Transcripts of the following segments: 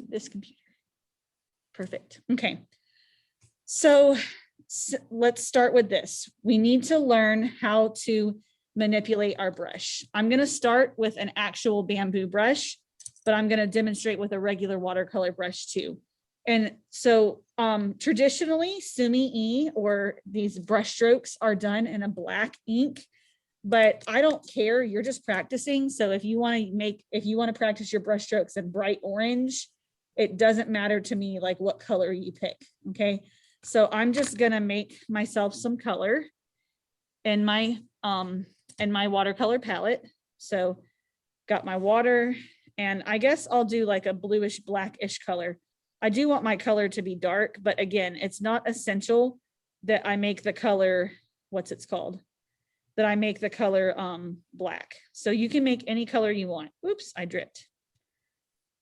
this computer. Perfect. Okay. So let's start with this. We need to learn how to manipulate our brush. I'm going to start with an actual bamboo brush, but I'm going to demonstrate with a regular watercolor brush too. And so traditionally Sumi-E or these brush strokes are done in a black ink, but I don't care. You're just practicing. So if you want to practice your brush strokes in bright orange, it doesn't matter to me like what color you pick. Okay. So I'm just going to make myself some color in my watercolor palette. So got my water, and I guess I'll do like a bluish blackish color. I do want my color to be dark, but again, it's not essential that I make the color, that I make the color black. So you can make any color you want. Oops, I dripped.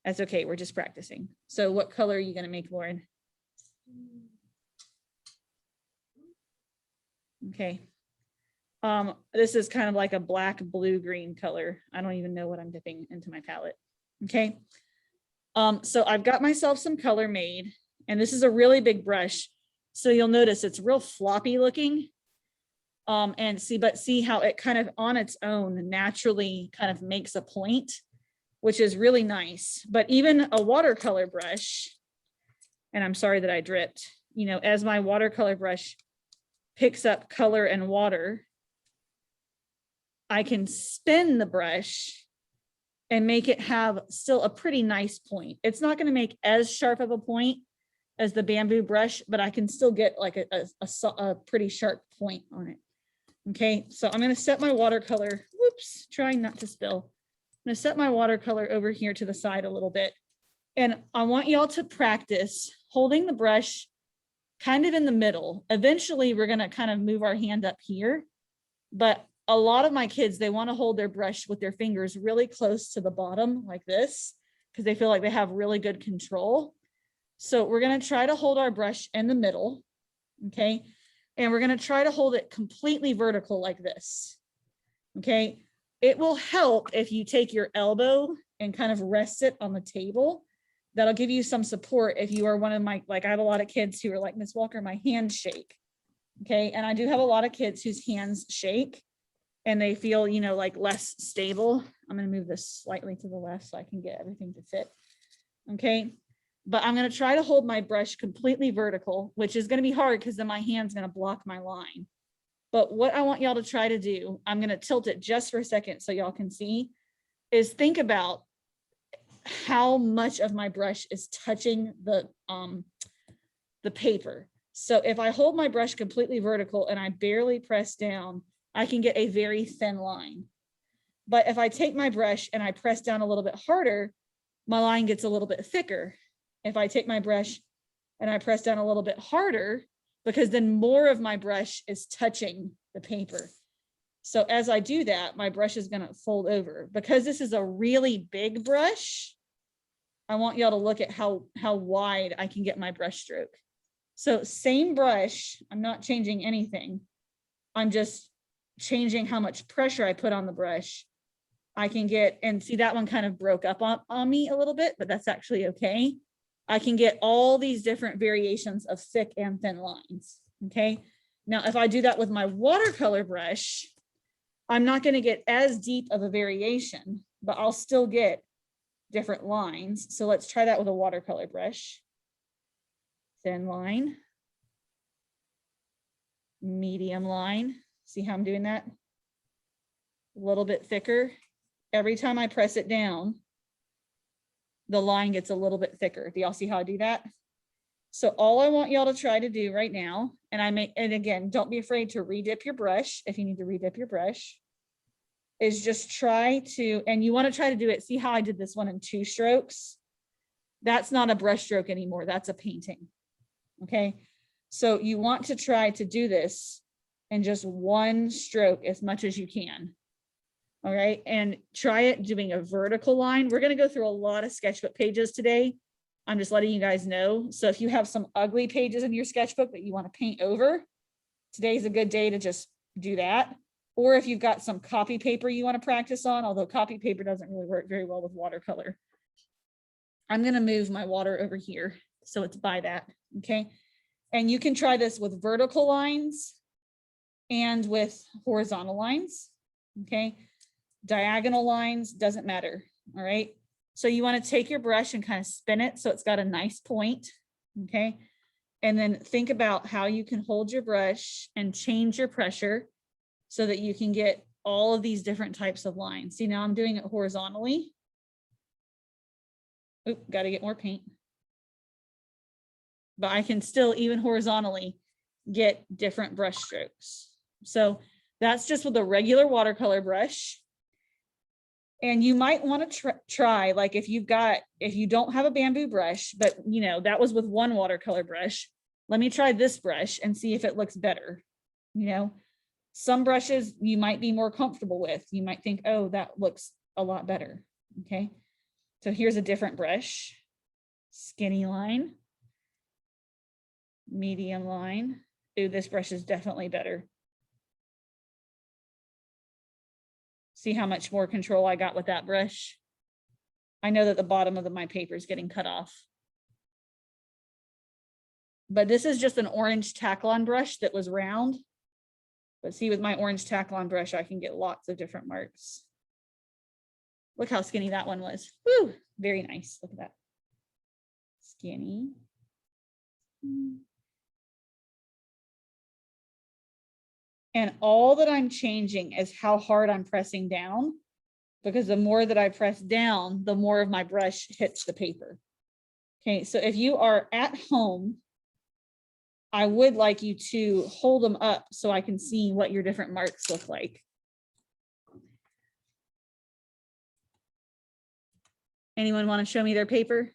That's okay, we're just practicing. So what color are you gonna make, Lauren? Okay. This is kind of like a black, blue, green color. I don't even know what I'm dipping into my palette. Okay. So I've got myself some color made, and this is a really big brush. So you'll notice it's real floppy looking. And see how it kind of on its own naturally kind of makes a point, which is really nice. But even a watercolor brush, and I'm sorry that I dripped, you know, as my watercolor brush picks up color and water, I can spin the brush and make it have still a pretty nice point. It's not going to make as sharp of a point as the bamboo brush, but I can still get like a pretty sharp point on it. Okay, so I'm going to set my watercolor, whoops, trying not to spill. I'm going to set my watercolor over here to the side a little bit. And I want y'all to practice holding the brush kind of in the middle. Eventually, we're going to kind of move our hand up here. But a lot of my kids, they want to hold their brush with their fingers really close to the bottom like this, because they feel like they have really good control. So we're going to try to hold our brush in the middle. Okay. And we're going to try to hold it completely vertical like this. Okay. It will help if you take your elbow and kind of rest it on the table. That'll give you some support if you are one of my, like I have a lot of kids who are like, Miss Walker, my hands shake. Okay. And I do have a lot of kids whose hands shake and they feel, you know, like less stable. I'm going to move this slightly to the left so I can get everything to fit. Okay. But I'm going to try to hold my brush completely vertical, which is going to be hard because then my hand's going to block my line. But what I want y'all to try to do, I'm going to tilt it just for a second so y'all can see, is think about how much of my brush is touching the paper. So if I hold my brush completely vertical and I barely press down, I can get a very thin line. But if I take my brush and I press down a little bit harder, my line gets a little bit thicker. If I take my brush and I press down a little bit harder, because then more of my brush is touching the paper. So as I do that, my brush is going to fold over. Because this is a really big brush, I want y'all to look at how wide I can get my brush stroke. So same brush, I'm not changing anything. I'm just changing how much pressure I put on the brush. I can get, and see that one kind of broke up on me a little bit, but that's actually okay. I can get all these different variations of thick and thin lines. Okay. Now, if I do that with my watercolor brush, I'm not going to get as deep of a variation, but I'll still get different lines. So let's try that with a watercolor brush. Thin line, medium line. See how I'm doing that? A little bit thicker. Every time I press it down, the line gets a little bit thicker. Do y'all see how I do that? So all I want y'all to try to do right now, and again, don't be afraid to redip your brush if you need to redip your brush, is just try to, and you want to try to do it. See how I did this one in 2 strokes? That's not a brush stroke anymore. That's a painting. Okay. So you want to try to do this in just 1 stroke as much as you can. All right. And try it doing a vertical line. We're going to go through a lot of sketchbook pages today. I'm just letting you guys know. So if you have some ugly pages in your sketchbook that you want to paint over, today's a good day to just do that. Or if you've got some copy paper you want to practice on, although copy paper doesn't really work very well with watercolor. I'm going to move my water over here so it's by that, okay? And you can try this with vertical lines and with horizontal lines, okay? Diagonal lines, doesn't matter, all right? So you want to take your brush and kind of spin it so it's got a nice point, okay? And then think about how you can hold your brush and change your pressure so that you can get all of these different types of lines. See, now I'm doing it horizontally. Oop, got to get more paint. But I can still, even horizontally, get different brush strokes. So that's just with a regular watercolor brush. And you might want to try, like if you don't have a bamboo brush, but you know, that was with one watercolor brush. Let me try this brush and see if it looks better. You know, some brushes you might be more comfortable with. You might think, oh, that looks a lot better. Okay. So here's a different brush. Skinny line. Medium line. Ooh, this brush is definitely better. See how much more control I got with that brush? I know that the bottom of my paper is getting cut off. But this is just an orange Taklon brush that was round. But see, with my orange Taklon brush, I can get lots of different marks. Look how skinny that one was. Woo, very nice. Look at that. Skinny. And all that I'm changing is how hard I'm pressing down, because the more that I press down, the more of my brush hits the paper. Okay, so if you are at home, I would like you to hold them up so I can see what your different marks look like. Anyone want to show me their paper?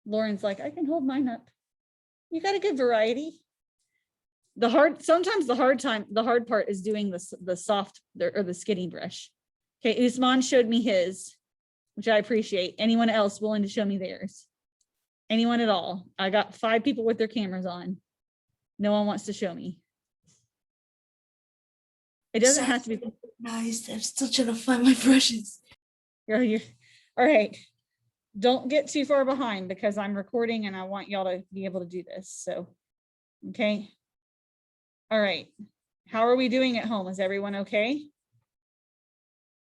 Lauren's like, I can hold mine up. You got a good variety. Sometimes the hard part is doing the soft or the skinny brush. Okay, Usman showed me his, which I appreciate. Anyone else willing to show me theirs? Anyone at all? I got 5 people with their cameras on. No one wants to show me. It doesn't have to be nice. I'm still trying to find my brushes. All right. Don't get too far behind because I'm recording and I want y'all to be able to do this. So, okay. All right. How are we doing at home? Is everyone okay?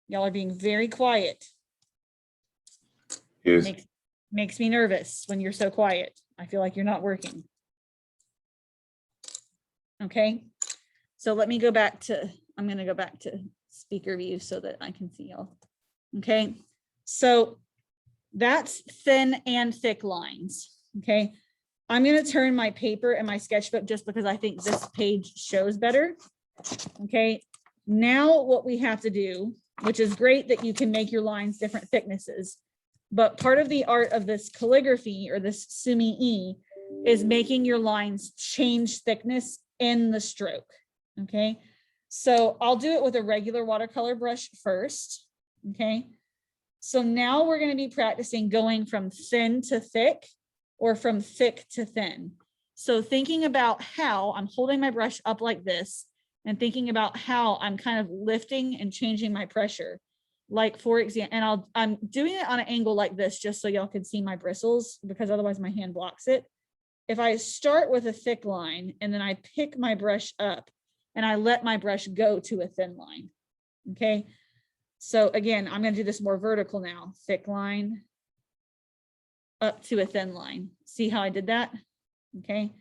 Y'all are being very quiet. Yes. Makes me nervous when you're so quiet. I feel like you're not working. Okay. So let me go back to, I'm going to go back to speaker view so that I can see y'all. Okay. So that's thin and thick lines. Okay. I'm going to turn my paper and my sketchbook just because I think this page shows better. Okay. Now what we have to do, which is great that you can make your lines different thicknesses, but part of the art of this calligraphy or this Sumi-E is making your lines change thickness in the stroke. Okay. So I'll do it with a regular watercolor brush first. Okay. So now we're going to be practicing going from thin to thick or from thick to thin. So thinking about how I'm holding my brush up like this and thinking about how I'm kind of lifting and changing my pressure. Like for example, and I'm doing it on an angle like this just so y'all can see my bristles because otherwise my hand blocks it. If I start with a thick line and then I pick my brush up and I let my brush go to a thin line. Okay. So again, I'm going to do this more vertical now. Thick line up to a thin line. See how I did that? Okay.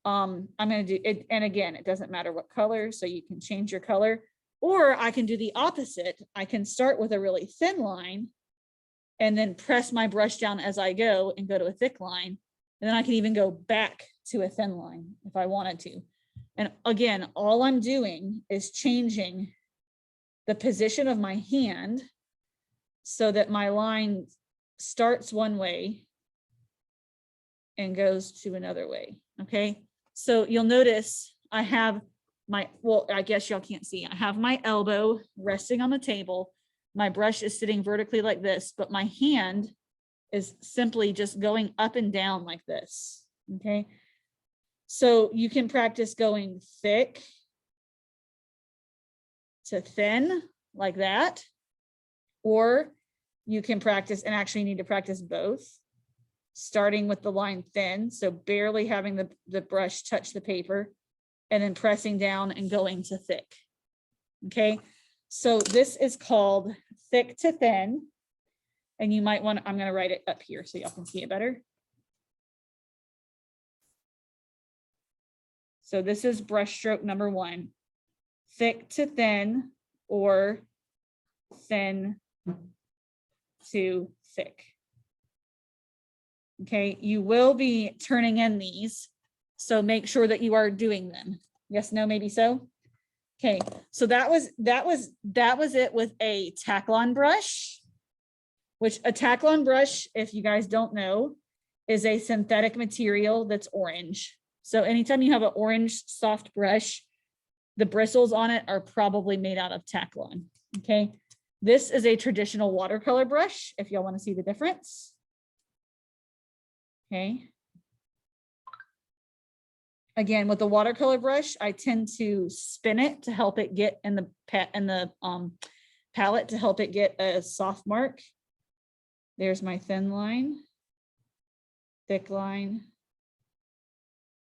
I'm going to do it. And again, it doesn't matter what color, so you can change your color, or I can do the opposite. I can start with a really thin line and then press my brush down as I go and go to a thick line. And then I can even go back to a thin line if I wanted to. And again, all I'm doing is changing the position of my hand so that my line starts one way and goes to another way. Okay. So you'll notice I have my, well, I guess y'all can't see. I have my elbow resting on the table. My brush is sitting vertically like this, but my hand is simply just going up and down like this. Okay. So you can practice going thick to thin like that, or you can practice and actually need to practice both, starting with the line thin, so barely having the brush touch the paper, and then pressing down and going to thick. Okay, so this is called thick to thin, and you might want, I'm going to write it up here so y'all can see it better. So this is brush stroke number 1, thick to thin or thin to thick. Okay, you will be turning in these, so make sure that you are doing them. Yes, no, maybe so. Okay, so that was it with a Taklon brush, which a Taklon brush, if you guys don't know, is a synthetic material that's orange. So anytime you have an orange soft brush, the bristles on it are probably made out of Taklon. Okay, this is a traditional watercolor brush, if y'all want to see the difference. Okay. Again, with the watercolor brush, I tend to spin it to help it get in the palette to help it get a soft mark. There's my thin line, thick line,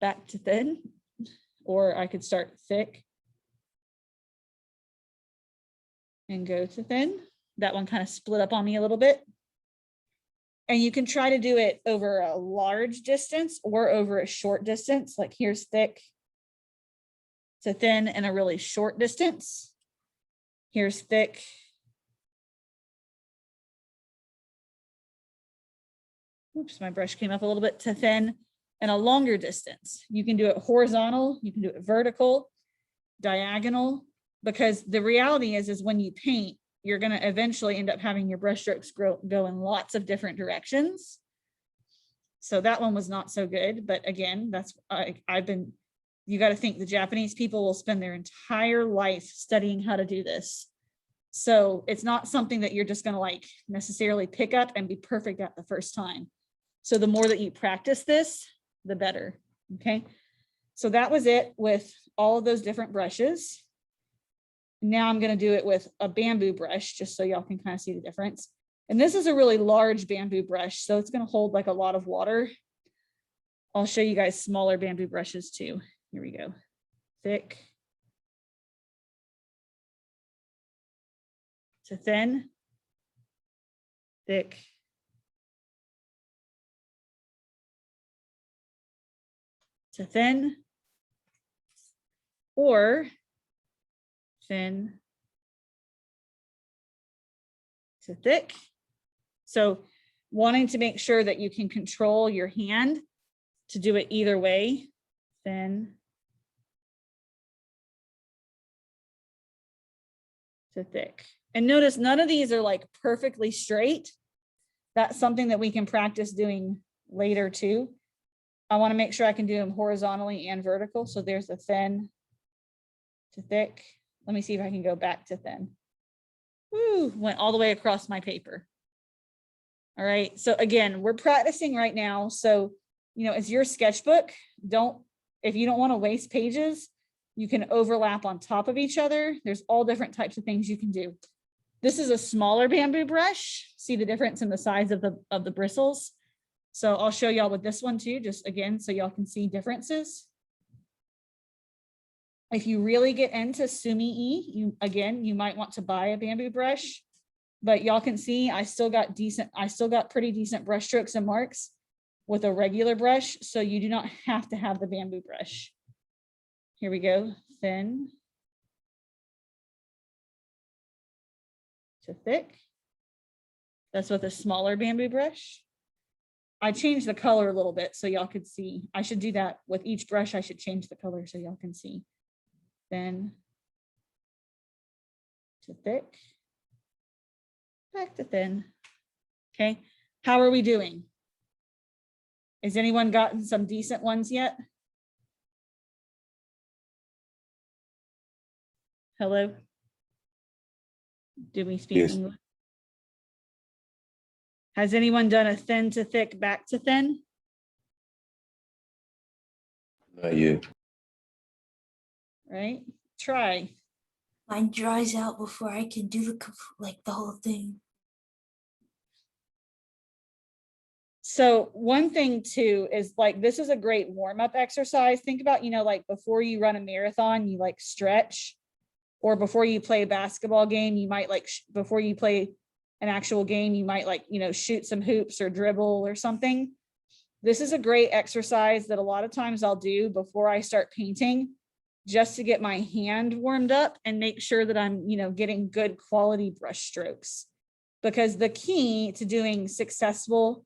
back to thin, or I could start thick and go to thin. That one kind of split up on me a little bit. And you can try to do it over a large distance or over a short distance. Like here's thick to thin in a really short distance. Here's thick. Oops, my brush came up a little bit to thin and a longer distance. You can do it horizontal, you can do it vertical, diagonal, because the reality is when you paint, you're going to eventually end up having your brush strokes go in lots of different directions. So that one was not so good. But again, that's you got to think the Japanese people will spend their entire life studying how to do this. So it's not something that you're just going to like necessarily pick up and be perfect at the first time. So the more that you practice this, the better. Okay. So that was it with all of those different brushes. Now I'm going to do it with a bamboo brush, just so y'all can kind of see the difference. And this is a really large bamboo brush, so it's going to hold like a lot of water. I'll show you guys smaller bamboo brushes too. Here we go. Thick to thin, thick to thin, or thin to thick. So wanting to make sure that you can control your hand to do it either way, thin to thick. And notice none of these are like perfectly straight. That's something that we can practice doing later too. I want to make sure I can do them horizontally and vertical. So there's the thin to thick. Let me see if I can go back to thin. Woo, went all the way across my paper. All right, so again, we're practicing right now. So, you know, it's your sketchbook. If you don't want to waste pages, you can overlap on top of each other. There's all different types of things you can do. This is a smaller bamboo brush. See the difference in the size of the bristles. So I'll show y'all with this one too, just again, so y'all can see differences. If you really get into Sumi-E, you might want to buy a bamboo brush, but y'all can see I still got pretty decent brush strokes and marks with a regular brush. So you do not have to have the bamboo brush. Here we go, thin to thick. That's with a smaller bamboo brush. I changed the color a little bit so y'all could see. I should do that with each brush. I should change the color so y'all can see. Thin to thick, back to thin. Okay, how are we doing? Has anyone gotten some decent ones yet? Hello? Do we speak Yes. English? Has anyone done a thin to thick, back to thin? Not yet. Right? Try. Mine dries out before I can do the whole thing. So one thing too is like, this is a great warm-up exercise. Think about, like before you run a marathon, you like stretch, or before you play a basketball game, you might like, before you play an actual game, you might like, shoot some hoops or dribble or something. This is a great exercise that a lot of times I'll do before I start painting, just to get my hand warmed up and make sure that I'm, getting good quality brush strokes. Because the key to doing successful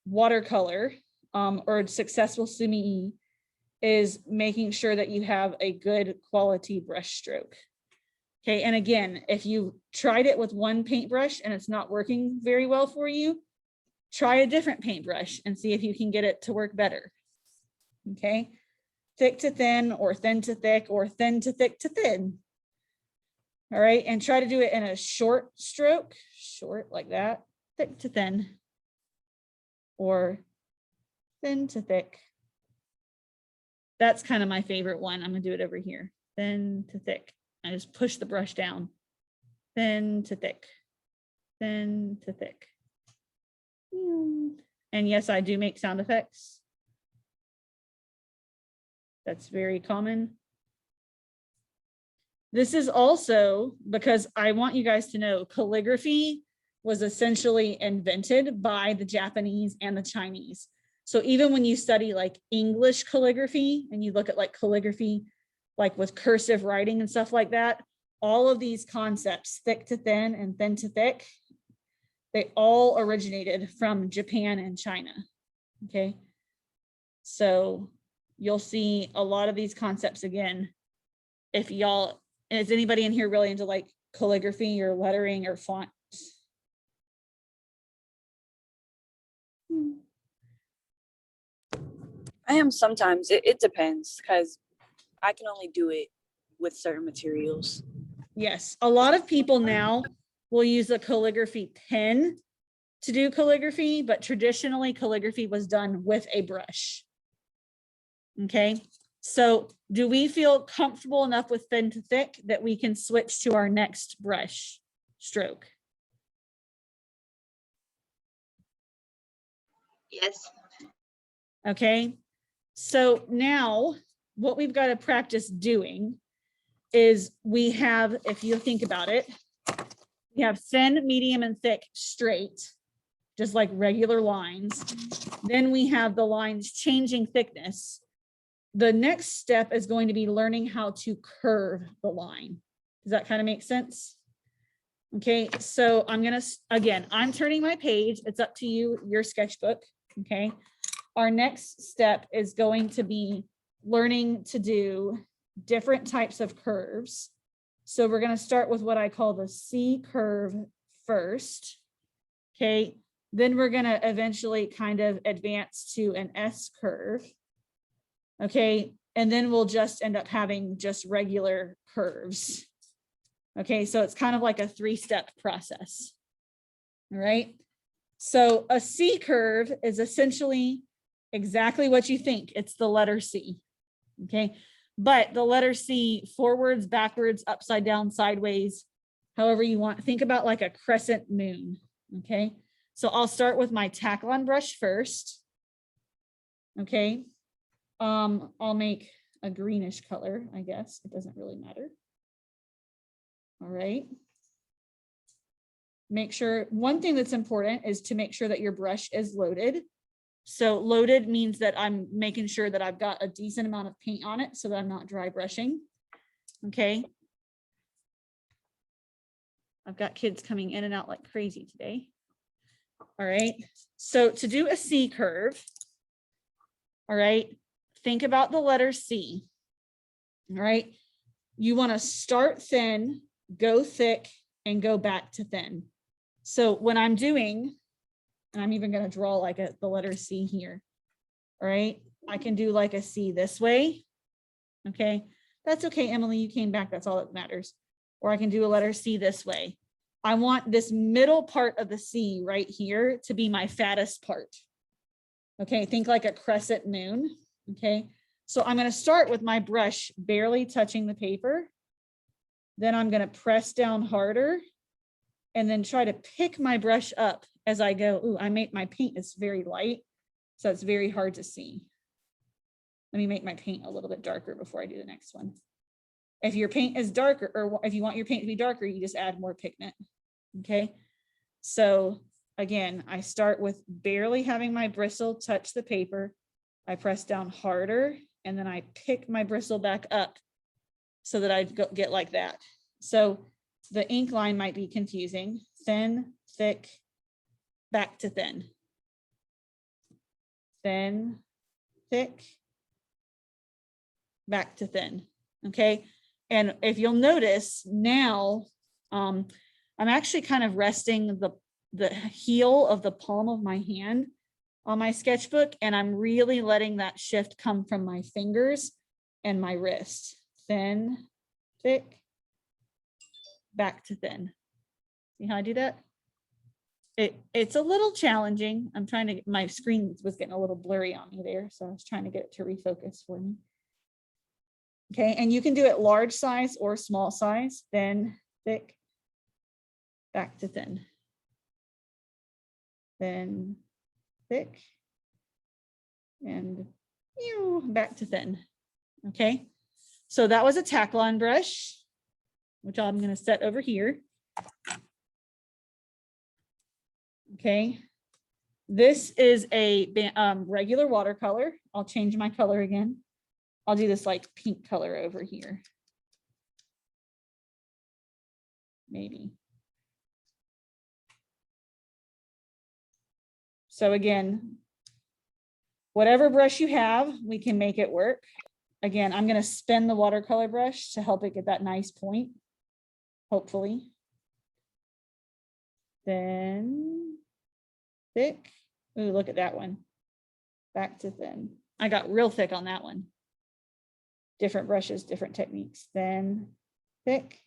watercolor or successful Sumi-E is making sure that you have a good quality brush stroke. Okay, and again, if you tried it with one paintbrush and it's not working very well for you, try a different paintbrush and see if you can get it to work better. Okay, thick to thin, or thin to thick, or thin to thick to thin. All right, and try to do it in a short stroke, short like that, thick to thin, or thin to thick. That's kind of my favorite one. I'm gonna do it over here. Thin to thick. I just push the brush down. Thin to thick. Thin to thick. And yes, I do make sound effects. That's very common. This is also because I want you guys to know calligraphy was essentially invented by the Japanese and the Chinese. So even when you study like English calligraphy and you look at like calligraphy, like with cursive writing and stuff like that, all of these concepts, thick to thin and thin to thick, they all originated from Japan and China. Okay. So you'll see a lot of these concepts again. If y'all, is anybody in here really into like calligraphy or lettering or fonts? I am sometimes. It depends, because I can only do it with certain materials. Yes, a lot of people now will use a calligraphy pen to do calligraphy, but traditionally calligraphy was done with a brush. Okay, so do we feel comfortable enough with thin to thick that we can switch to our next brush stroke? Yes. Okay, so now what we've got to practice doing is we have, if you think about it, we have thin, medium, and thick straight, just like regular lines. Then we have the lines changing thickness. The next step is going to be learning how to curve the line. Does that kind of make sense? Okay, so I'm gonna, again, I'm turning my page. It's up to you, your sketchbook, okay? Our next step is going to be learning to do different types of curves. So we're gonna start with what I call the C curve first, okay? Then we're gonna eventually kind of advance to an S curve, okay? And then we'll just end up having just regular curves. Okay, so it's kind of like a 3-step process. All right, so a C curve is essentially exactly what you think. It's the letter C, okay? But the letter C, forwards, backwards, upside down, sideways, however you want. Think about like a crescent moon, okay? So I'll start with my tack-on brush first, okay? I'll make a greenish color, I guess. It doesn't really matter. All right. Make sure, one thing that's important is to make sure that your brush is loaded. So loaded means that I'm making sure that I've got a decent amount of paint on it so that I'm not dry brushing. Okay. I've got kids coming in and out like crazy today. All right. So to do a C curve, all right, think about the letter C. All right. You want to start thin, go thick, and go back to thin. So when I'm doing, and I'm even going to draw like the letter C here. All right. I can do like a C this way. Okay. That's okay, Emily, you came back. That's all that matters. Or I can do a letter C this way. I want this middle part of the C right here to be my fattest part. Okay. Think like a crescent moon. Okay. So I'm going to start with my brush barely touching the paper. Then I'm going to press down harder and then try to pick my brush up as I go. Ooh, my paint is very light, so it's very hard to see. Let me make my paint a little bit darker before I do the next one. If your paint is darker, or if you want your paint to be darker, you just add more pigment. Okay. So again, I start with barely having my bristle touch the paper. I press down harder and then I pick my bristle back up so that I get like that. So the ink line might be confusing. Thin, thick, back to thin. Thin, thick, back to thin. Okay. And if you'll notice now, I'm actually kind of resting the heel of the palm of my hand on my sketchbook, and I'm really letting that shift come from my fingers and my wrist. Thin, thick, back to thin. See how I do that? It's a little challenging. I'm trying to, my screen was getting a little blurry on me there, so I was trying to get it to refocus for me. Okay, and you can do it large size or small size, thin, thick, back to thin. Thin, thick, and back to thin. Okay, so that was a Taklon brush, which I'm going to set over here. Okay, this is a regular watercolor. I'll change my color again. I'll do this like pink color over here. Maybe. So again, whatever brush you have, we can make it work. Again, I'm going to spin the watercolor brush to help it get that nice point, hopefully. Then thick. Ooh, look at that one. Back to thin. I got real thick on that one. Different brushes, different techniques. Thin, thick,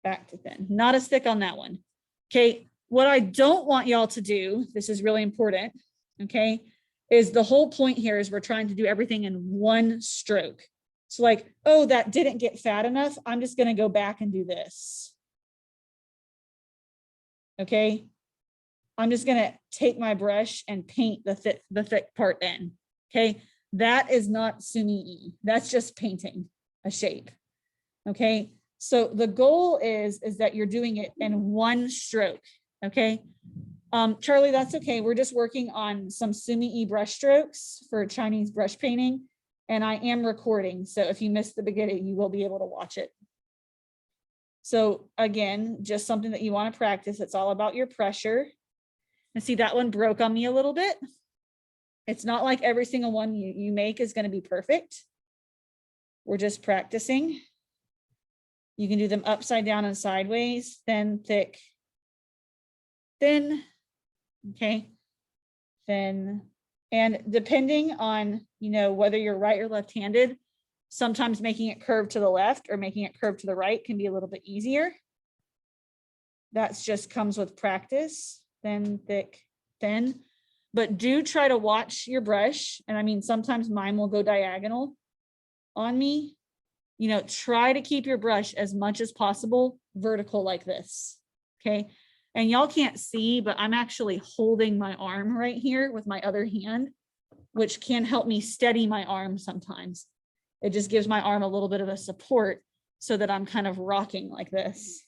back to thin. Not as thick on that one. Okay, what I don't want y'all to do, this is really important, okay, is the whole point here is we're trying to do everything in one stroke. So like, oh, that didn't get fat enough. I'm just going to go back and do this. Okay, I'm just going to take my brush and paint the thick part in. Okay, that is not Sumi-E. That's just painting a shape. Okay, so the goal is that you're doing it in one stroke. Okay, Charlie, that's okay. We're just working on some Sumi-E brush strokes for Chinese brush painting, and I am recording. So if you missed the beginning, you will be able to watch it. So again, just something that you want to practice. It's all about your pressure. And see, that one broke on me a little bit. It's not like every single one you make is going to be perfect. We're just practicing. You can do them upside down and sideways, thin, thick, thin, okay, thin. And depending on, whether you're right or left-handed, sometimes making it curve to the left or making it curve to the right can be a little bit easier. That's just comes with practice. Thin, thick, thin. But do try to watch your brush. And I mean, sometimes mine will go diagonal on me. Try to keep your brush as much as possible vertical like this. Okay. And y'all can't see, but I'm actually holding my arm right here with my other hand, which can help me steady my arm sometimes. It just gives my arm a little bit of a support so that I'm kind of rocking like this.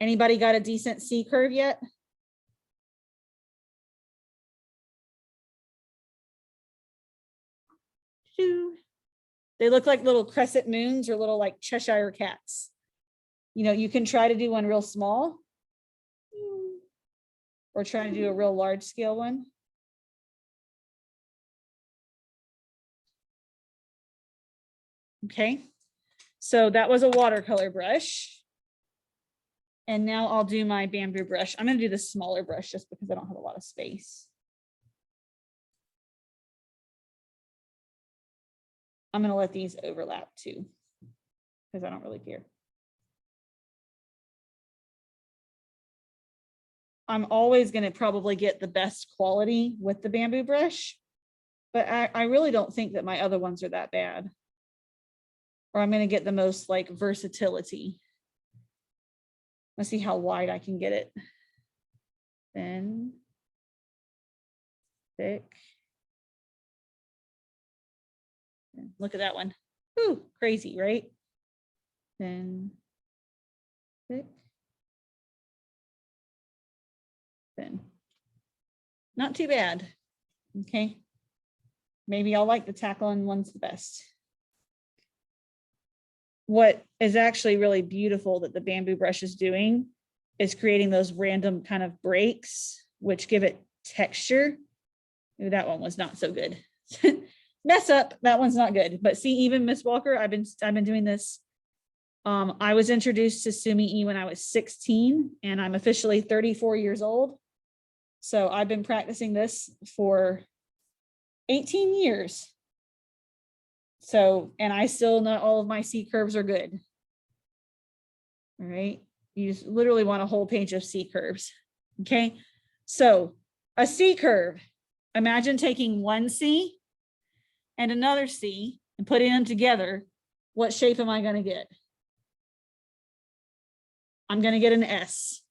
Anybody got a decent C curve yet? They look like little crescent moons or little like Cheshire cats. You can try to do one real small or try to do a real large scale one. Okay, so that was a watercolor brush. And now I'll do my bamboo brush. I'm going to do the smaller brush just because I don't have a lot of space. I'm going to let these overlap too, because I don't really care. I'm always going to probably get the best quality with the bamboo brush, but I really don't think that my other ones are that bad. or I'm going to get the most like versatility. Let's see how wide I can get it. Thin, thick. Look at that one. Ooh, crazy, right? Thin, thick, thin. Not too bad. Okay. Maybe I'll like the tackling one's the best. What is actually really beautiful that the bamboo brush is doing is creating those random kind of breaks, which give it texture. Ooh, that one was not so good. Mess up. That one's not good. But see, even Miss Walker, I've been doing this. I was introduced to Sumi-E when I was 16, and I'm officially 34 years old. So I've been practicing this for 18 years. So, and I still, not all of my C curves are good. All right. You just literally want a whole page of C curves. Okay. So a C curve, imagine taking one C and another C and putting them together. What shape am I going to get? I'm going to get an S.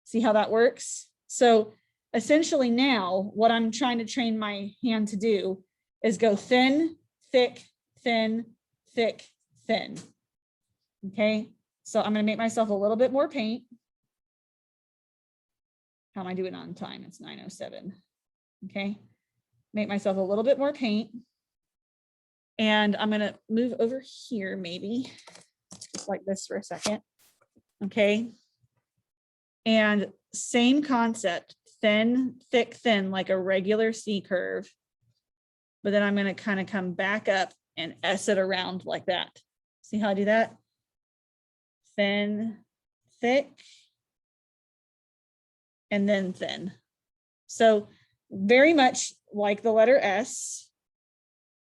See how that works? So essentially now what I'm trying to train my hand to do is go thin, thick, thin, thick, thin. Okay, so I'm going to make myself a little bit more paint. How am I doing on time? It's 9:07. Okay, make myself a little bit more paint. And I'm going to move over here, maybe just like this for a second. Okay, and same concept, thin, thick, thin, like a regular C curve. But then I'm going to kind of come back up and S it around like that. See how I do that? Thin, thick, and then thin. So very much like the letter S,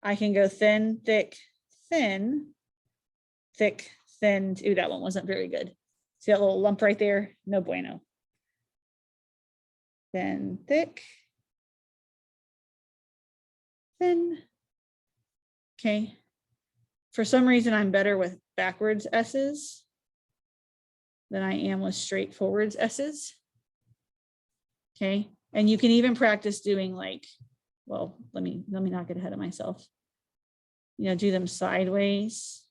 I can go thin, thick, thin, thick, thin. Ooh, that one wasn't very good. See that little lump right there? No bueno. Thin, thick, thin. Okay. For some reason, I'm better with backwards S's than I am with straightforwards S's. Okay. And you can even practice doing like, well, let me not get ahead of myself. You know, do them sideways.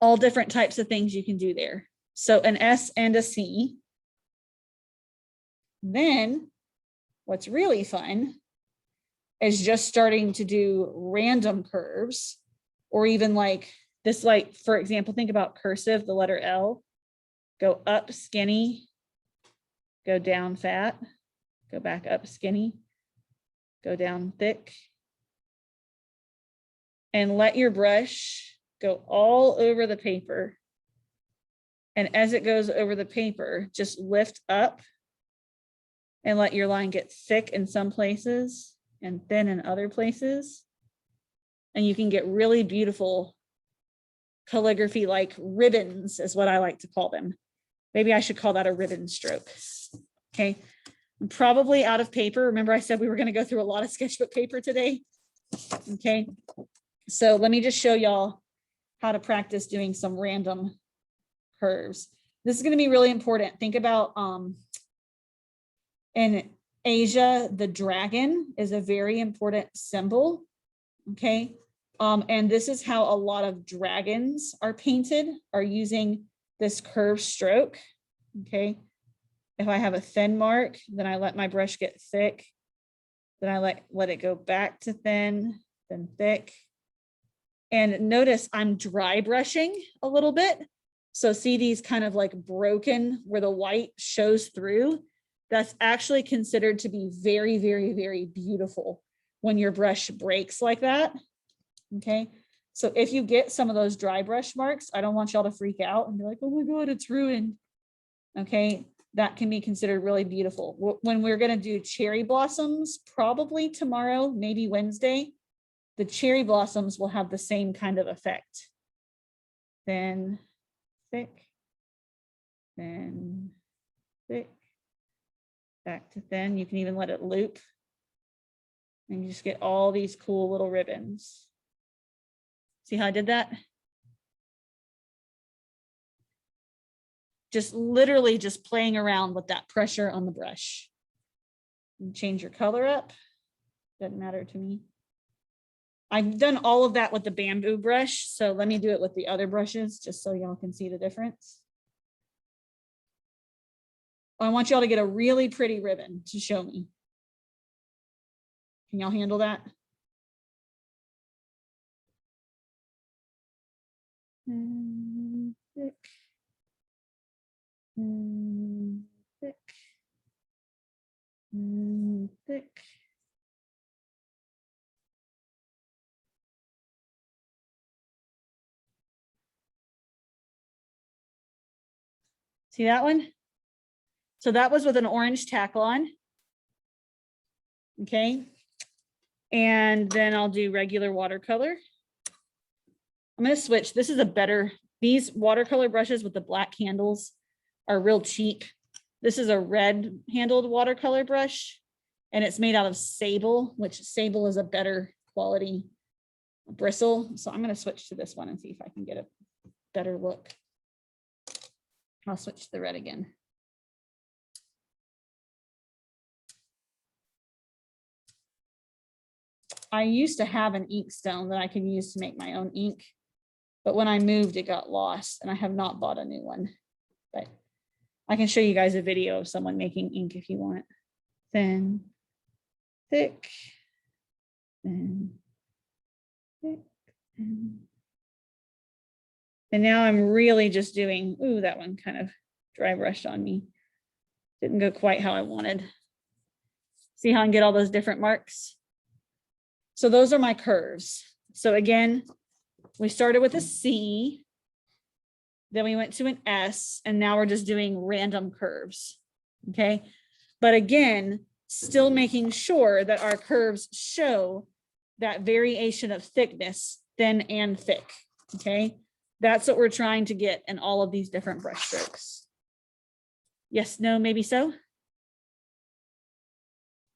All different types of things you can do there. So an S and a C. Then what's really fun is just starting to do random curves, or even like this, like, for example, think about cursive, the letter L, go up skinny, go down fat, go back up skinny, go down thick, and let your brush go all over the paper. And as it goes over the paper, just lift up and let your line get thick in some places and thin in other places. And you can get really beautiful calligraphy, like ribbons is what I like to call them. Maybe I should call that a ribbon stroke. Okay. I'm probably out of paper. Remember I said we were going to go through a lot of sketchbook paper today. Okay. So let me just show y'all how to practice doing some random curves. This is going to be really important. Think about in Asia, the dragon is a very important symbol. Okay. And this is how a lot of dragons are painted, are using this curved stroke. Okay. If I have a thin mark, then I let my brush get thick. Then I let it go back to thin, then thick. And notice I'm dry brushing a little bit. So see these kind of like broken where the white shows through. That's actually considered to be very, very, very beautiful when your brush breaks like that. Okay. So if you get some of those dry brush marks, I don't want y'all to freak out and be like, oh my God, it's ruined. Okay. That can be considered really beautiful. When we're going to do cherry blossoms, probably tomorrow, maybe Wednesday, the cherry blossoms will have the same kind of effect. Thin, thick, thin, thick, back to thin. You can even let it loop. And you just get all these cool little ribbons. See how I did that? Just literally just playing around with that pressure on the brush. And change your color up. Doesn't matter to me. I've done all of that with the bamboo brush, so let me do it with the other brushes just so y'all can see the difference. I want y'all to get a really pretty ribbon to show me. Can y'all handle that? Thick. Thick. Thick. See that one? So that was with an orange tackle on. Okay. And then I'll do regular watercolor. I'm going to switch. This is a better, these watercolor brushes with the black handles are real cheap. This is a red handled watercolor brush and it's made out of sable, which sable is a better quality bristle. So I'm going to switch to this one and see if I can get a better look. I'll switch to the red again. I used to have an ink stone that I could use to make my own ink, but when I moved, it got lost and I have not bought a new one. But I can show you guys a video of someone making ink if you want. Thin, thick, thin, thick, thin. And now I'm really just doing, ooh, that one kind of dry brushed on me. Didn't go quite how I wanted. See how I can get all those different marks? So those are my curves. So again, we started with a C, then we went to an S, and now we're just doing random curves, okay? But again, still making sure that our curves show that variation of thickness, thin and thick, okay? That's what we're trying to get in all of these different brush strokes. Yes, no, maybe so.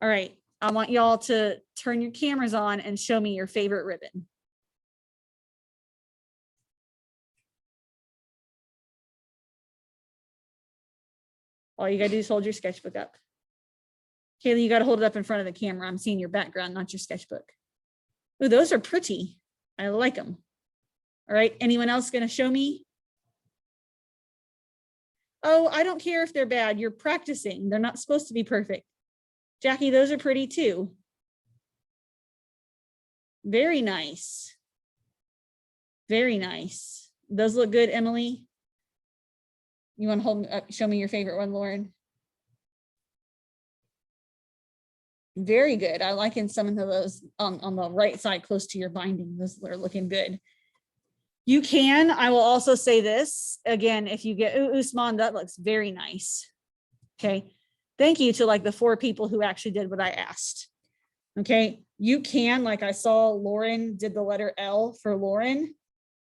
All right, I want y'all to turn your cameras on and show me your favorite ribbon. All you gotta do is hold your sketchbook up. Kaylee, you gotta hold it up in front of the camera. I'm seeing your background, not your sketchbook. Oh, those are pretty. I like them. All right, anyone else gonna show me? Oh, I don't care if they're bad. You're practicing. They're not supposed to be perfect. Jackie, those are pretty too. Very nice. Very nice. Those look good, Emily. You want to hold up, show me your favorite one, Lauren? Very good. I like in some of those on the right side close to your binding. Those are looking good. You can, I will also say this again, if you get, ooh, Usman, that looks very nice. Okay. Thank you to like the 4 people who actually did what I asked. Okay. You can, like I saw Lauren did the letter L for Lauren.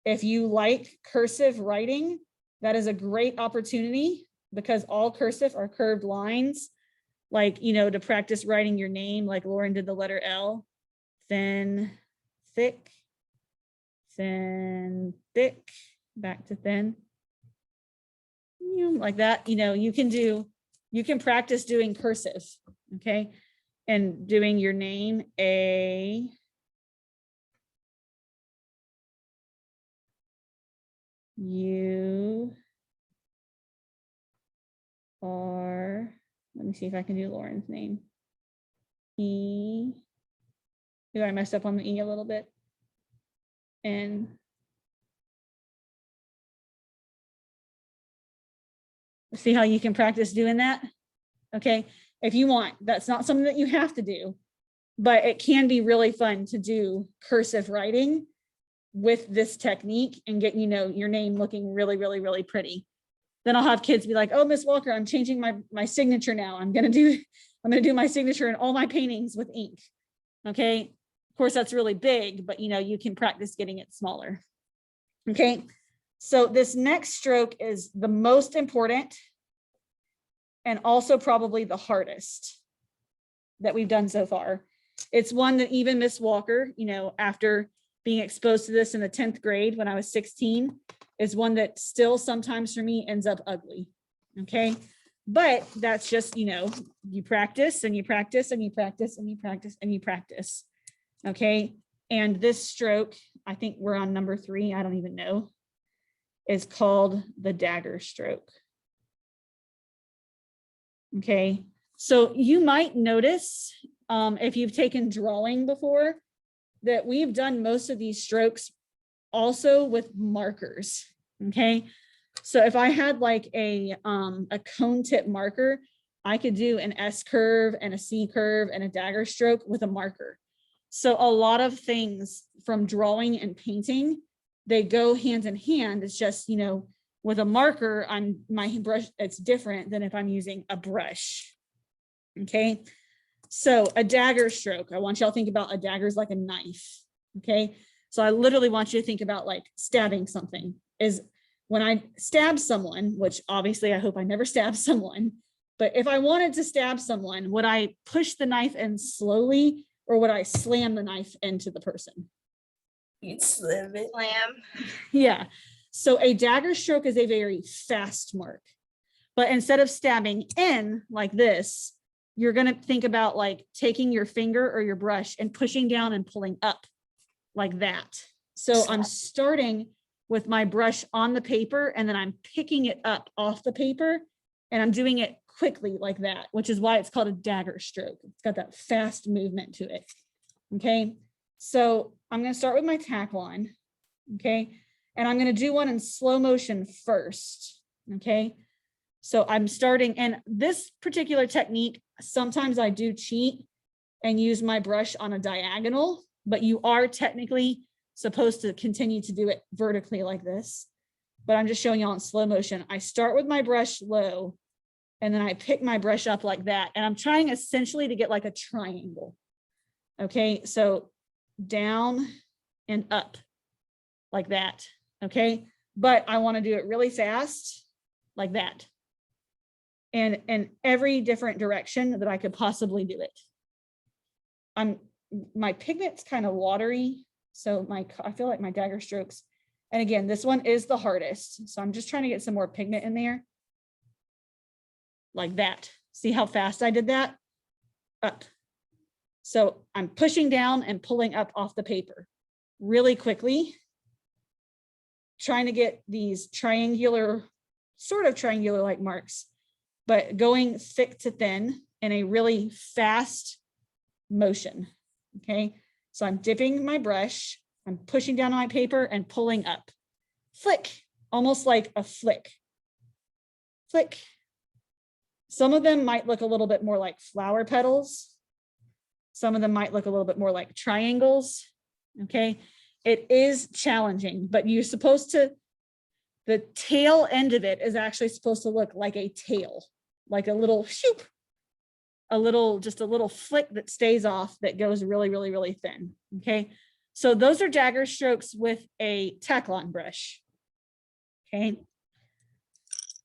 If you like cursive writing, that is a great opportunity because all cursive are curved lines. Like, you know, to practice writing your name, like Lauren did the letter L, thin, thick, thin, thick, back to thin. Like that, you know, you can practice doing cursive, okay? And doing your name, A, U, R, let me see if I can do Lauren's name. E, ooh, I messed up on the E a little bit. And see how you can practice doing that? Okay, if you want, that's not something that you have to do, but it can be really fun to do cursive writing with this technique and get, you know, your name looking really, really, really pretty. Then I'll have kids be like, oh, Miss Walker, I'm changing my signature now. I'm gonna do my signature in all my paintings with ink. Okay, of course that's really big, but you know, you can practice getting it smaller. Okay, so this next stroke is the most important and also probably the hardest that we've done so far. It's one that even Miss Walker, you know, after being exposed to this in the 10th grade when I was 16 is one that still sometimes for me ends up ugly. Okay. But that's just, you know, you practice and you practice and you practice and you practice and you practice. Okay. And this stroke, I think we're on number 3. I don't even know, is called the dagger stroke. Okay. So you might notice if you've taken drawing before that we've done most of these strokes also with markers. Okay. So if I had like a cone tip marker, I could do an S curve and a C curve and a dagger stroke with a marker. So a lot of things from drawing and painting, they go hand in hand. It's just, you know, with a marker, my brush, it's different than if I'm using a brush. Okay. So a dagger stroke, I want y'all to think about a dagger is like a knife. Okay. So I literally want you to think about like stabbing something. Is when I stab someone, which obviously I hope I never stab someone, but if I wanted to stab someone, would I push the knife in slowly or would I slam the knife into the person? You'd slam it. Slam. Yeah. So a dagger stroke is a very fast mark, but instead of stabbing in like this, you're going to think about like taking your finger or your brush and pushing down and pulling up like that. So I'm starting with my brush on the paper and then I'm picking it up off the paper and I'm doing it quickly like that, which is why it's called a dagger stroke. It's got that fast movement to it. Okay. So I'm going to start with my tack line. Okay. And I'm going to do one in slow motion first. Okay. So I'm starting, and this particular technique, sometimes I do cheat and use my brush on a diagonal, but you are technically supposed to continue to do it vertically like this. But I'm just showing you all in slow motion. I start with my brush low, and then I pick my brush up like that. And I'm trying essentially to get like a triangle. Okay, so down and up like that. Okay, but I want to do it really fast like that. And in every different direction that I could possibly do it. My pigment's kind of watery, so I feel like my dagger strokes. And again, this one is the hardest. So I'm just trying to get some more pigment in there. Like that. See how fast I did that? Up. So I'm pushing down and pulling up off the paper really quickly, trying to get these triangular, sort of triangular like marks, but going thick to thin in a really fast motion. Okay, so I'm dipping my brush, I'm pushing down on my paper and pulling up. Flick, almost like a flick. Flick. Some of them might look a little bit more like flower petals. Some of them might look a little bit more like triangles. Okay, it is challenging, but you're supposed to, the tail end of it is actually supposed to look like a tail, like a little shoop, just a little flick that stays off that goes really, really, really thin. Okay, so those are dagger strokes with a tack line brush. Okay,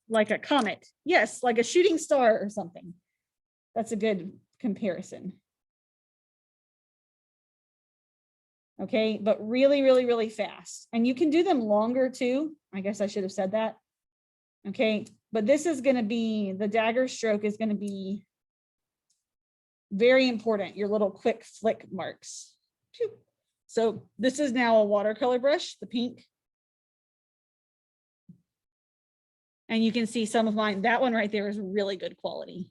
like a comet. Yes, like a shooting star or something. That's a good comparison. Okay, but really, really, really fast. And you can do them longer too. I guess I should have said that. Okay, but this is going to be, the dagger stroke is going to be very important, your little quick flick marks. So this is now a watercolor brush, the pink. And you can see some of mine. That one right there is really good quality.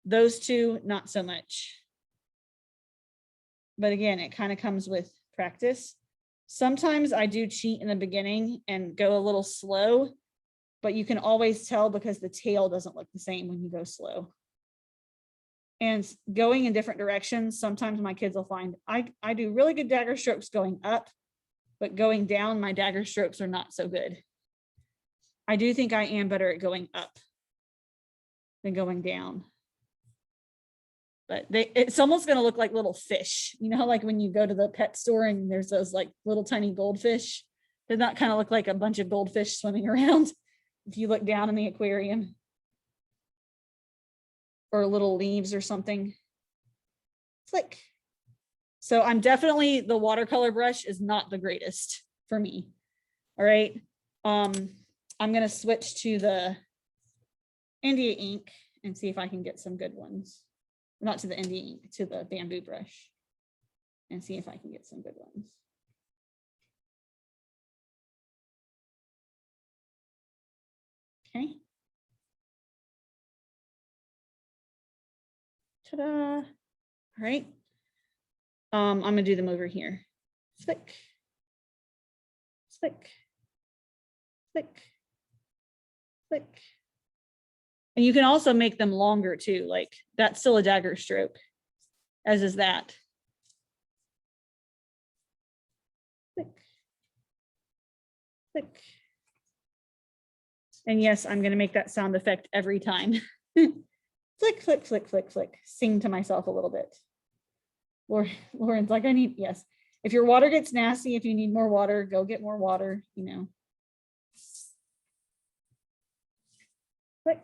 Those two, not so much. But again, it kind of comes with practice. Sometimes I do cheat in the beginning and go a little slow, but you can always tell because the tail doesn't look the same when you go slow. And going in different directions, sometimes my kids will find I do really good dagger strokes going up, but going down, my dagger strokes are not so good. I do think I am better at going up than going down. But it's almost going to look like little fish. You know, like when you go to the pet store and there's those like little tiny goldfish. Does that kind of look like a bunch of goldfish swimming around if you look down in the aquarium? Or little leaves or something. Flick. So I'm definitely, the watercolor brush is not the greatest for me. All right. I'm going to switch to the India ink and see if I can get some good ones. Not to the India ink, to the bamboo brush, and see if I can get some good ones. Okay. Ta-da. All right. I'm gonna do them over here. Flick, flick, flick, flick. And you can also make them longer too. Like that's still a dagger stroke, as is that. Flick, flick. And yes, I'm gonna make that sound effect every time. Flick, flick, flick, flick, flick. Sing to myself a little bit. Lauren's like, I need, yes. If your water gets nasty, if you need more water, go get more water, you know. Click.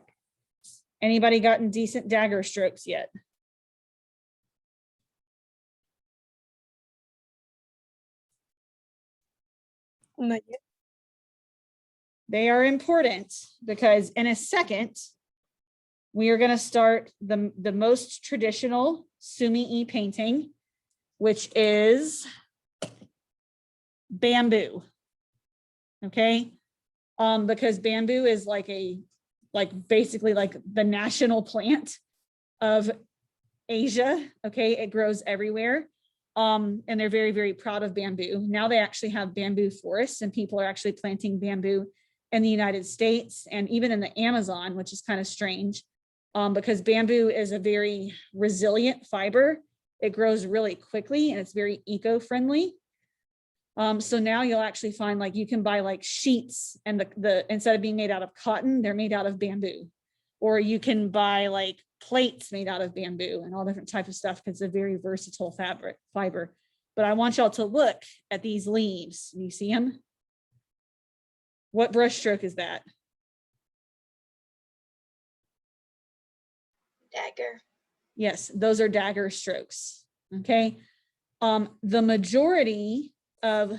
Anybody gotten decent dagger strokes yet? Not yet. They are important because in a second, we are going to start the most traditional Sumi-E painting, which is bamboo. Okay. Because bamboo is like basically like the national plant of Asia. Okay. It grows everywhere. And they're very, very proud of bamboo. Now they actually have bamboo forests, and people are actually planting bamboo in the United States and even in the Amazon, which is kind of strange, because bamboo is a very resilient fiber. It grows really quickly and it's very eco-friendly. So now you'll actually find like you can buy like sheets, and the instead of being made out of cotton, they're made out of bamboo. Or you can buy like plates made out of bamboo and all different types of stuff, because it's a very versatile fiber. But I want y'all to look at these leaves. You see them? What brush stroke is that? Dagger. Yes, those are dagger strokes. Okay. The majority of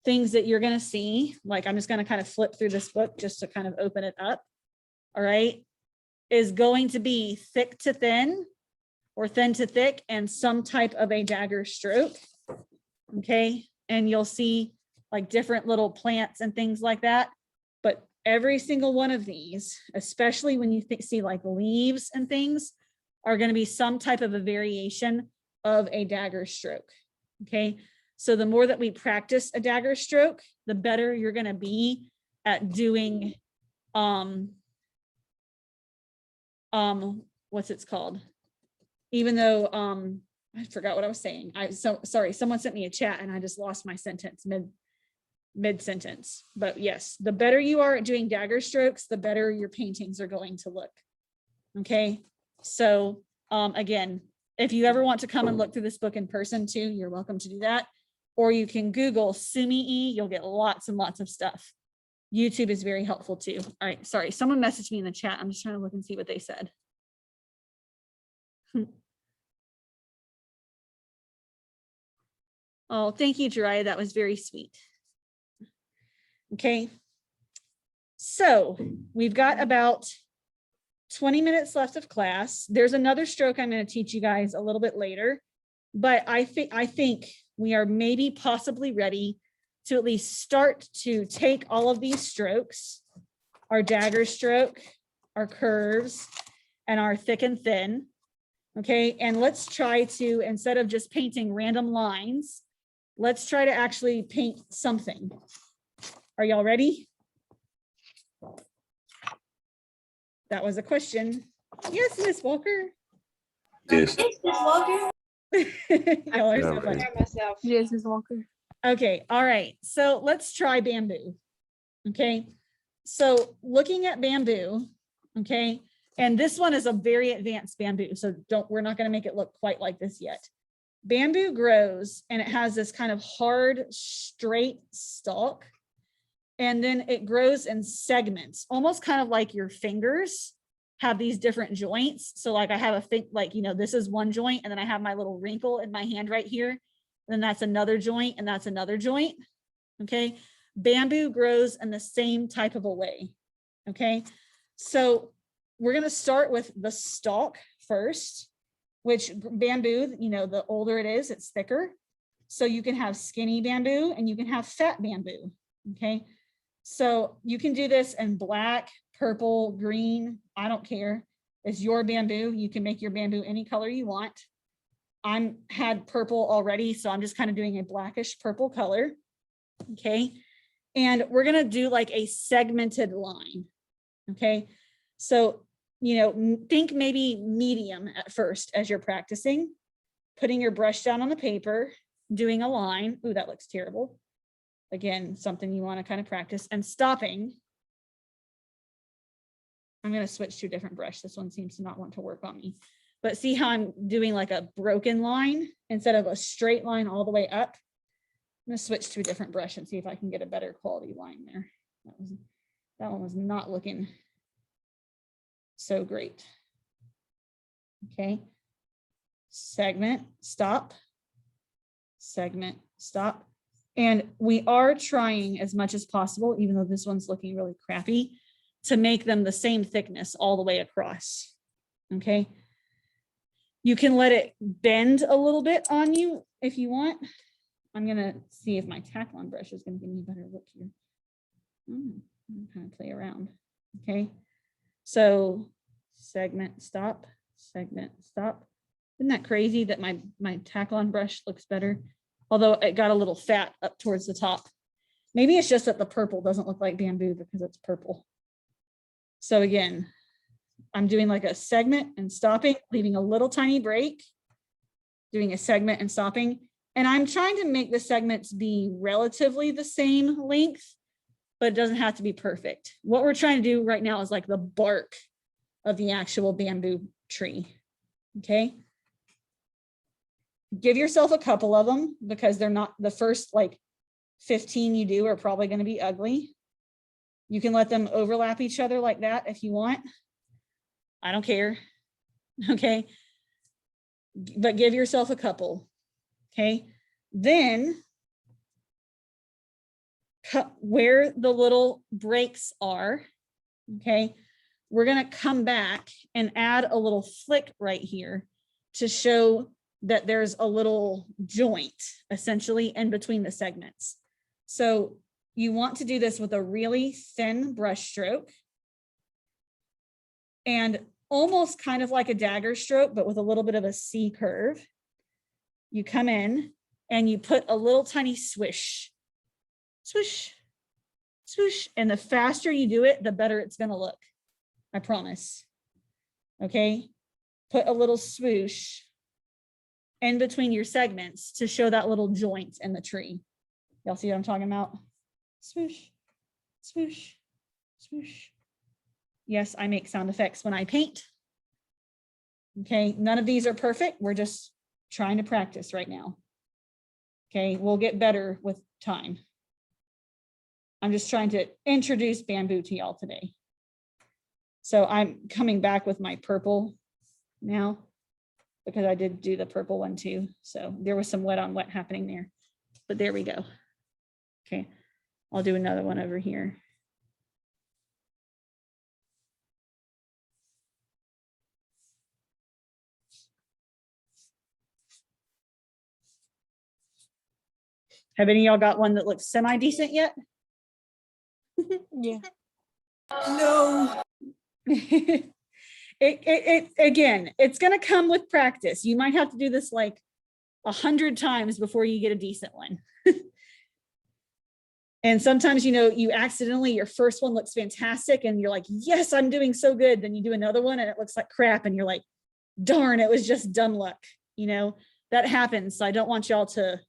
things that you're going to see, like I'm just going to kind of flip through this book just to kind of open it up. All right, is going to be thick to thin or thin to thick and some type of a dagger stroke. Okay, and you'll see like different little plants and things like that. But every single one of these, especially when you see like leaves and things, are going to be some type of a variation of a dagger stroke. Okay, so the more that we practice a dagger stroke, the better you're going to be at doing what's it's called, even though I forgot what I was saying. Sorry, someone sent me a chat and I just lost my sentence mid sentence. But yes, the better you are at doing dagger strokes, the better your paintings are going to look. Okay, so again, if you ever want to come and look through this book in person too, you're welcome to do that. Or you can Google Sumi-E, you'll get lots and lots of stuff. YouTube is very helpful too. All right, sorry, someone messaged me in the chat. I'm just trying to look and see what they said. Oh, thank you, Jiraiya. That was very sweet. Okay, so we've got about 20 minutes left of class. There's another stroke I'm going to teach you guys a little bit later, but I think we are maybe possibly ready to at least start to take all of these strokes, our dagger stroke, our curves, and our thick and thin. Okay, and let's try to, instead of just painting random lines, let's try to actually paint something. Are y'all ready? That was a question. Yes, Miss Walker. Yes. Yes, Miss Walker. Y'all are so Yeah, funny. myself. Yes, Ms. Walker. Okay, all right. So let's try bamboo. Okay, so looking at bamboo, okay, and this one is a very advanced bamboo. So we're not going to make it look quite like this yet. Bamboo grows and it has this kind of hard, straight stalk. And then it grows in segments, almost kind of like your fingers. have these different joints. So like I have a thing, like, you know, this is one joint, and then I have my little wrinkle in my hand right here. And then that's another joint, and that's another joint. Okay. Bamboo grows in the same type of a way. Okay. So we're going to start with the stalk first, which bamboo, you know, the older it is, it's thicker. So you can have skinny bamboo and you can have fat bamboo. Okay. So you can do this in black, purple, green, I don't care. It's your bamboo. You can make your bamboo any color you want. I'm had purple already, so I'm just kind of doing a blackish purple color. Okay. And we're going to do like a segmented line. Okay. So, you know, think maybe medium at first as you're practicing, putting your brush down on the paper, doing a line. Ooh, that looks terrible. Again, something you want to kind of practice, and stopping. I'm going to switch to a different brush. This one seems to not want to work on me, but see how I'm doing like a broken line instead of a straight line all the way up. I'm going to switch to a different brush and see if I can get a better quality line there. That one was not looking so great. Okay. Segment, stop. Segment, stop. And we are trying as much as possible, even though this one's looking really crappy, to make them the same thickness all the way across. Okay. You can let it bend a little bit on you if you want. I'm going to see if my Taklon brush is going to give me a better look here. I'm kind of play around. Okay. So segment, stop, segment, stop. Isn't that crazy that my Taklon brush looks better? Although it got a little fat up towards the top. Maybe it's just that the purple doesn't look like bamboo because it's purple. So again, I'm doing like a segment and stopping, leaving a little tiny break, doing a segment and stopping. And I'm trying to make the segments be relatively the same length, but it doesn't have to be perfect. What we're trying to do right now is like the bark of the actual bamboo tree. Okay. Give yourself a couple of them because they're not the first like 15 you do are probably going to be ugly. You can let them overlap each other like that if you want. I don't care. Okay. But give yourself a couple. Okay. Then cut where the little breaks are. Okay. We're going to come back and add a little flick right here to show that there's a little joint essentially in between the segments. So you want to do this with a really thin brush stroke and almost kind of like a dagger stroke, but with a little bit of a C curve. You come in and you put a little tiny swish, swish, swoosh. And the faster you do it, the better it's going to look. I promise. Okay. Put a little swoosh in between your segments to show that little joint in the tree. Y'all see what I'm talking about? Swoosh, swoosh, swoosh. Yes, I make sound effects when I paint. Okay, none of these are perfect. We're just trying to practice right now. Okay, we'll get better with time. I'm just trying to introduce bamboo to y'all today. So I'm coming back with my purple now because I did do the purple one too. So there was some wet on wet happening there, but there we go. Okay, I'll do another one over here. Have any of y'all got one that looks semi-decent yet? Yeah. No. Again, it's going to come with practice. You might have to do this like 100 times before you get a decent one. And sometimes, you know, you accidentally, your first one looks fantastic and you're like, yes, I'm doing so good. Then you do another one and it looks like crap. And you're like, darn, it was just dumb luck. You know, that happens. So I don't want y'all to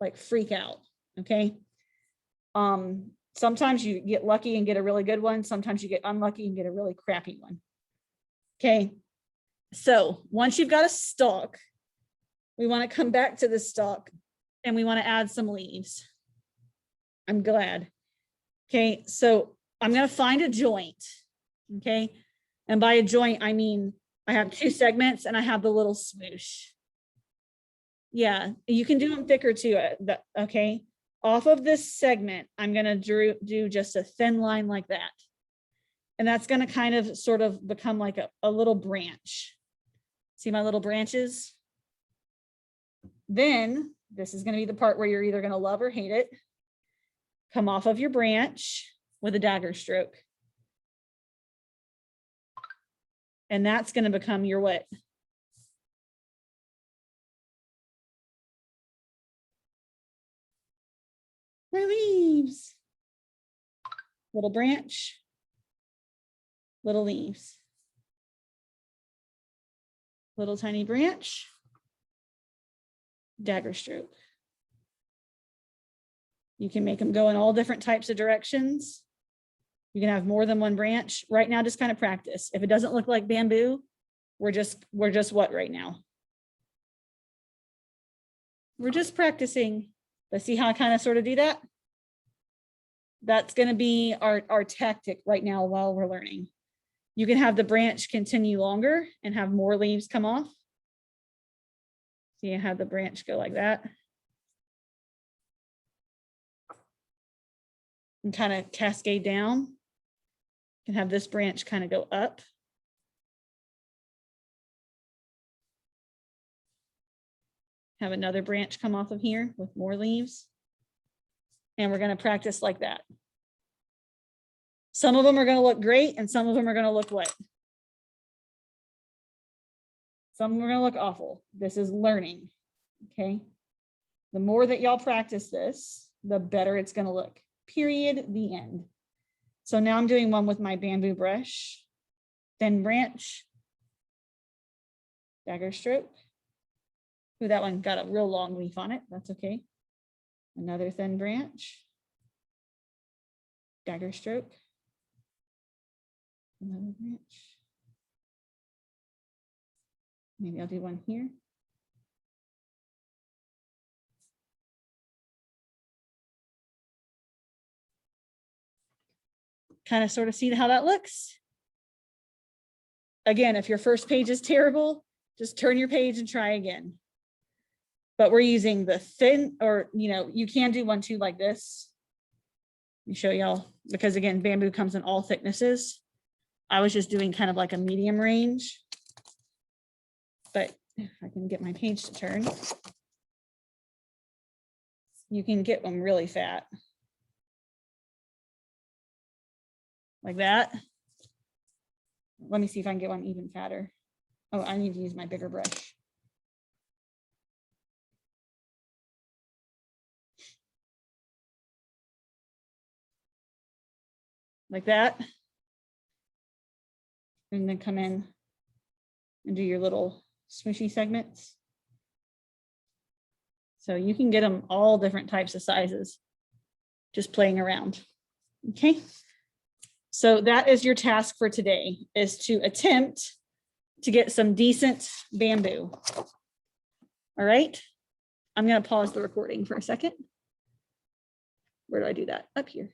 like freak out. Okay. Sometimes you get lucky and get a really good one. Sometimes you get unlucky and get a really crappy one. Okay. So once you've got a stalk, we want to come back to the stalk and we want to add some leaves. I'm glad. Okay. So I'm going to find a joint. Okay. And by a joint, I mean, I have 2 segments and I have the little smoosh. Yeah, you can do them thicker too. Okay. Off of this segment, I'm going to do just a thin line like that. And that's going to kind of sort of become like a little branch. See my little branches? Then this is going to be the part where you're either going to love or hate it. Come off of your branch with a dagger stroke. And that's going to become your what? My leaves. Little branch, little leaves. Little tiny branch, dagger stroke. You can make them go in all different types of directions. You can have more than one branch. Right now, just kind of practice. If it doesn't look like bamboo, we're just what right now? We're just practicing. Let's see how I kind of sort of do that. That's going to be our tactic right now while we're learning. You can have the branch continue longer and have more leaves come off. So you have the branch go like that. And kind of cascade down. You can have this branch kind of go up. Have another branch come off of here with more leaves. And we're going to practice like that. Some of them are going to look great and some of them are going to look what? Some of them are going to look awful. This is learning, okay? The more that y'all practice this, the better it's going to look, period, the end. So now I'm doing one with my bamboo brush, thin branch, dagger stroke. Ooh, that one got a real long leaf on it. That's okay. Another thin branch, dagger stroke. Another branch. Maybe I'll do one here. Kind of sort of see how that looks. Again, if your first page is terrible, just turn your page and try again. But we're using the thin, or, you know, you can do one too like this. Let me show y'all, because again, bamboo comes in all thicknesses. I was just doing kind of like a medium range, but if I can get my page to turn, you can get them really fat. Like that. Let me see if I can get one even fatter. Oh, I need to use my bigger brush. Like that. And then come in and do your little smushy segments. So you can get them all different types of sizes, just playing around. Okay. So that is your task for today, is to attempt to get some decent bamboo. All right. I'm going to pause the recording for a second. Where do I do that? Up here.